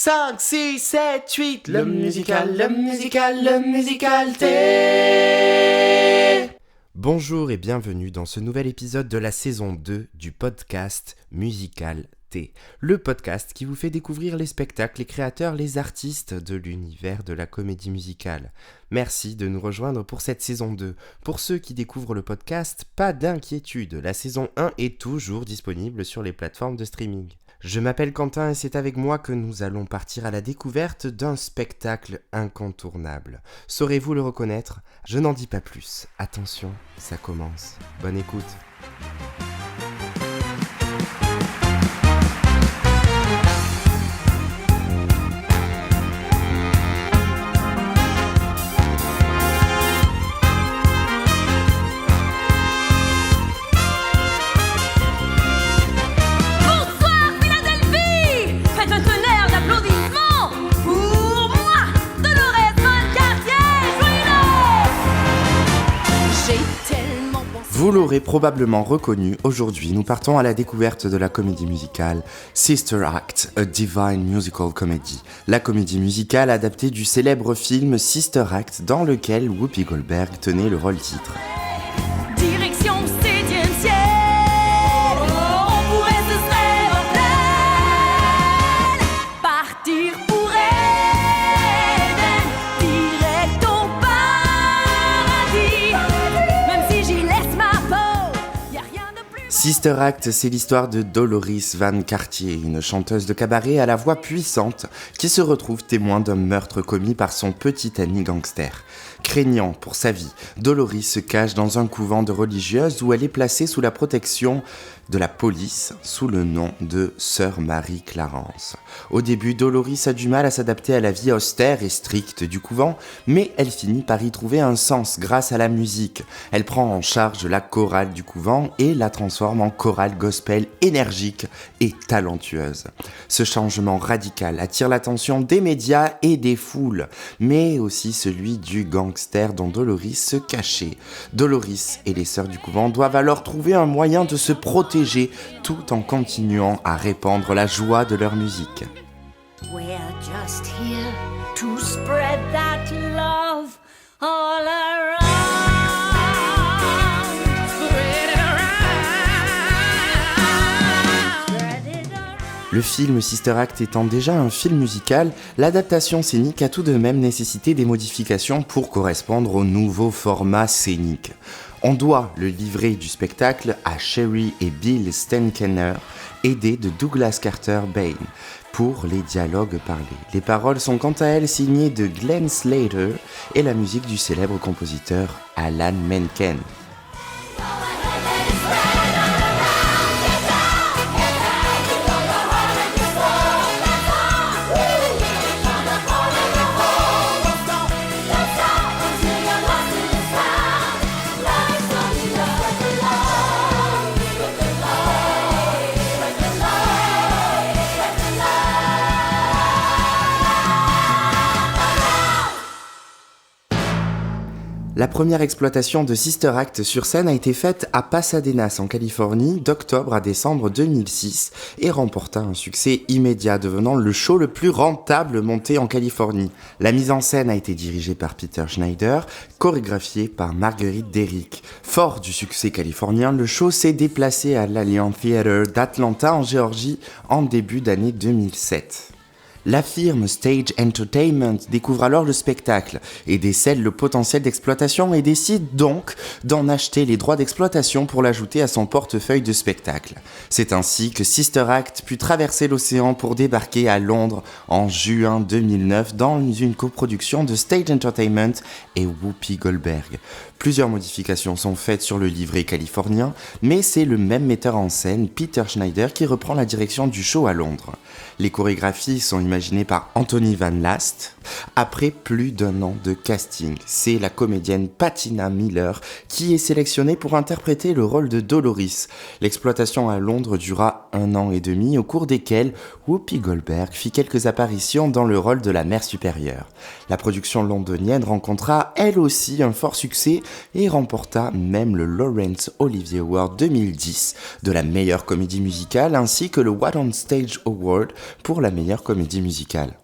5, 6, 7, 8, le musical. Bonjour et bienvenue dans ce nouvel épisode de la saison 2 du podcast Musical T, le podcast qui vous fait découvrir les spectacles, les créateurs, les artistes de l'univers de la comédie musicale. Merci de nous rejoindre pour cette saison 2. Pour ceux qui découvrent le podcast, pas d'inquiétude, la saison 1 est toujours disponible sur les plateformes de streaming. Je m'appelle Quentin et c'est avec moi que nous allons partir à la découverte d'un spectacle incontournable. Saurez-vous le reconnaître ? Je n'en dis pas plus. Attention, ça commence. Bonne écoute. Vous l'aurez probablement reconnu, aujourd'hui nous partons à la découverte de la comédie musicale Sister Act, a Divine Musical Comedy, la comédie musicale adaptée du célèbre film Sister Act dans lequel Whoopi Goldberg tenait le rôle titre. Direction 7e ciel, on pourrait se serait en pleine, partir pour Eden, direct au paradis, même si j'y laisse ma peau, y'a rien de plus... Sister Act, c'est l'histoire de Doloris Van Cartier, une chanteuse de cabaret à la voix puissante qui se retrouve témoin d'un meurtre commis par son petit ami gangster. Craignant pour sa vie, Doloris se cache dans un couvent de religieuses où elle est placée sous la protection de la police sous le nom de Sœur Marie Clarence. Au début, Doloris a du mal à s'adapter à la vie austère et stricte du couvent, mais elle finit par y trouver un sens grâce à la musique. Elle prend en charge la chorale du couvent et la transforme en chorale gospel énergique et talentueuse. Ce changement radical attire l'attention des médias et des foules, mais aussi celui du gangster dont Doloris se cachait. Doloris et les sœurs du couvent doivent alors trouver un moyen de se protéger tout en continuant à répandre la joie de leur musique. We're just here to spread that love all around. Spread it around. Le film Sister Act étant déjà un film musical, l'adaptation scénique a tout de même nécessité des modifications pour correspondre au nouveau format scénique. On doit le livret du spectacle à Sherry et Bill Steinkenner, aidés de Douglas Carter Bain, pour les dialogues parlés. Les paroles sont quant à elles signées de Glenn Slater et la musique du célèbre compositeur Alan Menken. La première exploitation de Sister Act sur scène a été faite à Pasadena, en Californie, d'octobre à décembre 2006 et remporta un succès immédiat, devenant le show le plus rentable monté en Californie. La mise en scène a été dirigée par Peter Schneider, chorégraphiée par Marguerite Derrick. Fort du succès californien, le show s'est déplacé à l'Alliant Theatre d'Atlanta en Géorgie en début d'année 2007. La firme Stage Entertainment découvre alors le spectacle et décèle le potentiel d'exploitation et décide donc d'en acheter les droits d'exploitation pour l'ajouter à son portefeuille de spectacles. C'est ainsi que Sister Act put traverser l'océan pour débarquer à Londres en juin 2009 dans une coproduction de Stage Entertainment et Whoopi Goldberg. Plusieurs modifications sont faites sur le livret californien, mais c'est le même metteur en scène, Peter Schneider, qui reprend la direction du show à Londres. Les chorégraphies sont imaginées par Anthony Van Last, Après plus d'1 an de casting, c'est la comédienne Patina Miller qui est sélectionnée pour interpréter le rôle de Dolores. L'exploitation à Londres dura 1 an et demi, au cours desquels Whoopi Goldberg fit quelques apparitions dans le rôle de la mère supérieure. La production londonienne rencontra elle aussi un fort succès et remporta même le Laurence Olivier Award 2010 de la meilleure comédie musicale ainsi que le What on Stage Award pour la meilleure comédie musicale.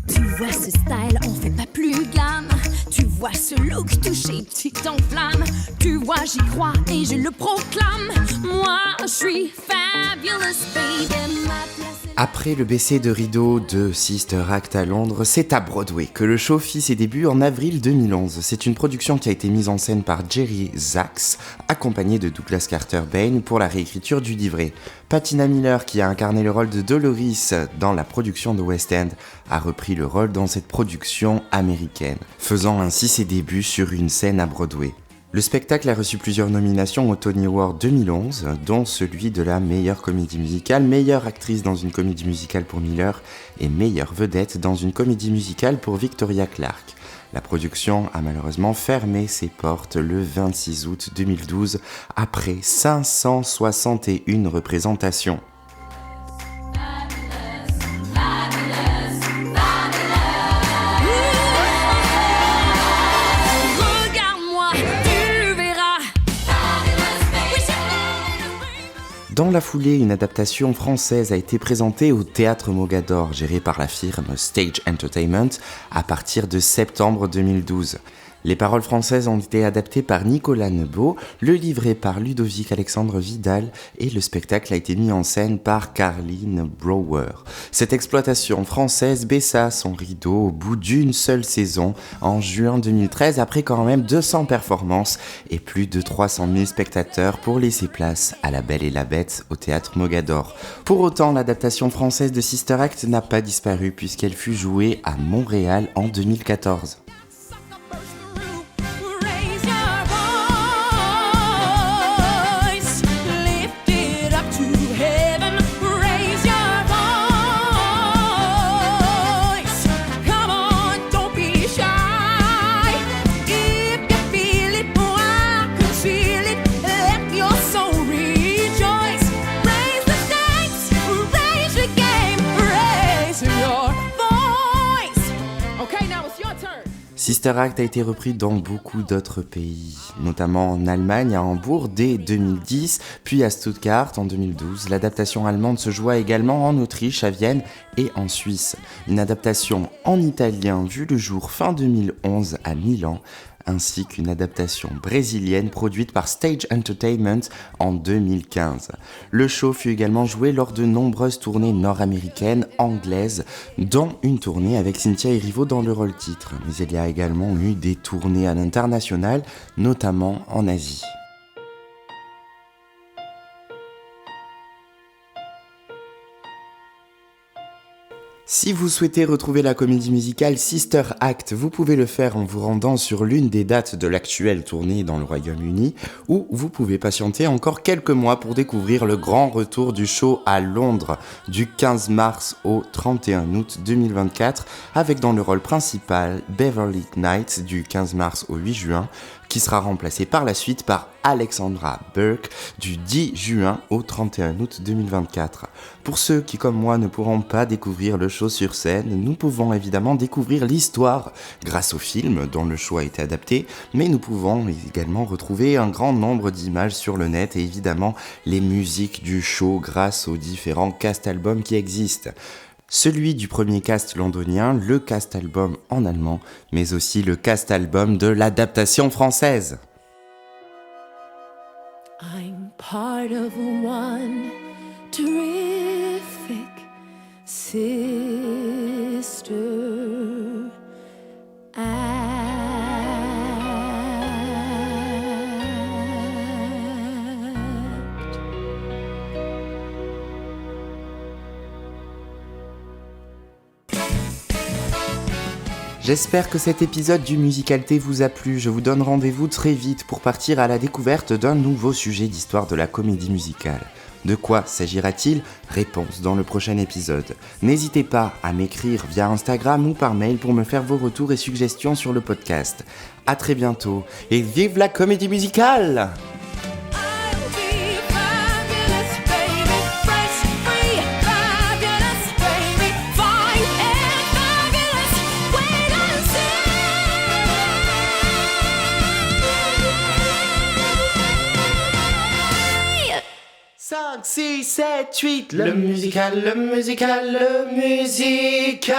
Tu vois ce style, on fait pas plus glam. Tu vois ce look touché, tu t'enflammes. Tu vois, j'y crois et je le proclame. Moi, je suis fabulous, baby. Ma place est... Après le baisser de rideau de Sister Act à Londres, c'est à Broadway que le show fit ses débuts en avril 2011. C'est une production qui a été mise en scène par Jerry Zaks, accompagné de Douglas Carter Bain pour la réécriture du livret. Patina Miller, qui a incarné le rôle de Dolores dans la production de West End, a repris le rôle dans cette production américaine, faisant ainsi ses débuts sur une scène à Broadway. Le spectacle a reçu plusieurs nominations au Tony Award 2011, dont celui de la meilleure comédie musicale, meilleure actrice dans une comédie musicale pour Miller et meilleure vedette dans une comédie musicale pour Victoria Clark. La production a malheureusement fermé ses portes le 26 août 2012 après 561 représentations. Dans la foulée, une adaptation française a été présentée au Théâtre Mogador, géré par la firme Stage Entertainment, à partir de septembre 2012. Les paroles françaises ont été adaptées par Nicolas Nebaud, le livret par Ludovic Alexandre Vidal et le spectacle a été mis en scène par Caroline Brower. Cette exploitation française baissa son rideau au bout d'une seule saison en juin 2013 après quand même 200 performances et plus de 300 000 spectateurs pour laisser place à La Belle et la Bête au Théâtre Mogador. Pour autant, l'adaptation française de Sister Act n'a pas disparu puisqu'elle fut jouée à Montréal en 2014. Sister Act a été repris dans beaucoup d'autres pays, notamment en Allemagne, à Hambourg dès 2010, puis à Stuttgart en 2012. L'adaptation allemande se joua également en Autriche, à Vienne et en Suisse. Une adaptation en italien vue le jour fin 2011 à Milan, ainsi qu'une adaptation brésilienne produite par Stage Entertainment en 2015. Le show fut également joué lors de nombreuses tournées nord-américaines, anglaises, dont une tournée avec Cynthia Erivo dans le rôle titre. Mais il y a également eu des tournées à l'international, notamment en Asie. Si vous souhaitez retrouver la comédie musicale Sister Act, vous pouvez le faire en vous rendant sur l'une des dates de l'actuelle tournée dans le Royaume-Uni, ou vous pouvez patienter encore quelques mois pour découvrir le grand retour du show à Londres du 15 mars au 31 août 2024, avec dans le rôle principal Beverly Knight du 15 mars au 8 juin, qui sera remplacé par la suite par Alexandra Burke du 10 juin au 31 août 2024. Pour ceux qui, comme moi, ne pourront pas découvrir le show sur scène, nous pouvons évidemment découvrir l'histoire grâce au film dont le show a été adapté, mais nous pouvons également retrouver un grand nombre d'images sur le net et évidemment les musiques du show grâce aux différents cast-albums qui existent. Celui du premier cast londonien, le cast-album en allemand, mais aussi le cast-album de l'adaptation française. I'm part of one terrific sister act. J'espère que cet épisode du Musicalité vous a plu. Je vous donne rendez-vous très vite pour partir à la découverte d'un nouveau sujet d'histoire de la comédie musicale. De quoi s'agira-t-il ? Réponse dans le prochain épisode. N'hésitez pas à m'écrire via Instagram ou par mail pour me faire vos retours et suggestions sur le podcast. À très bientôt et vive la comédie musicale ! Cinq, 6, 7, 8, le musical, le musical, le musical.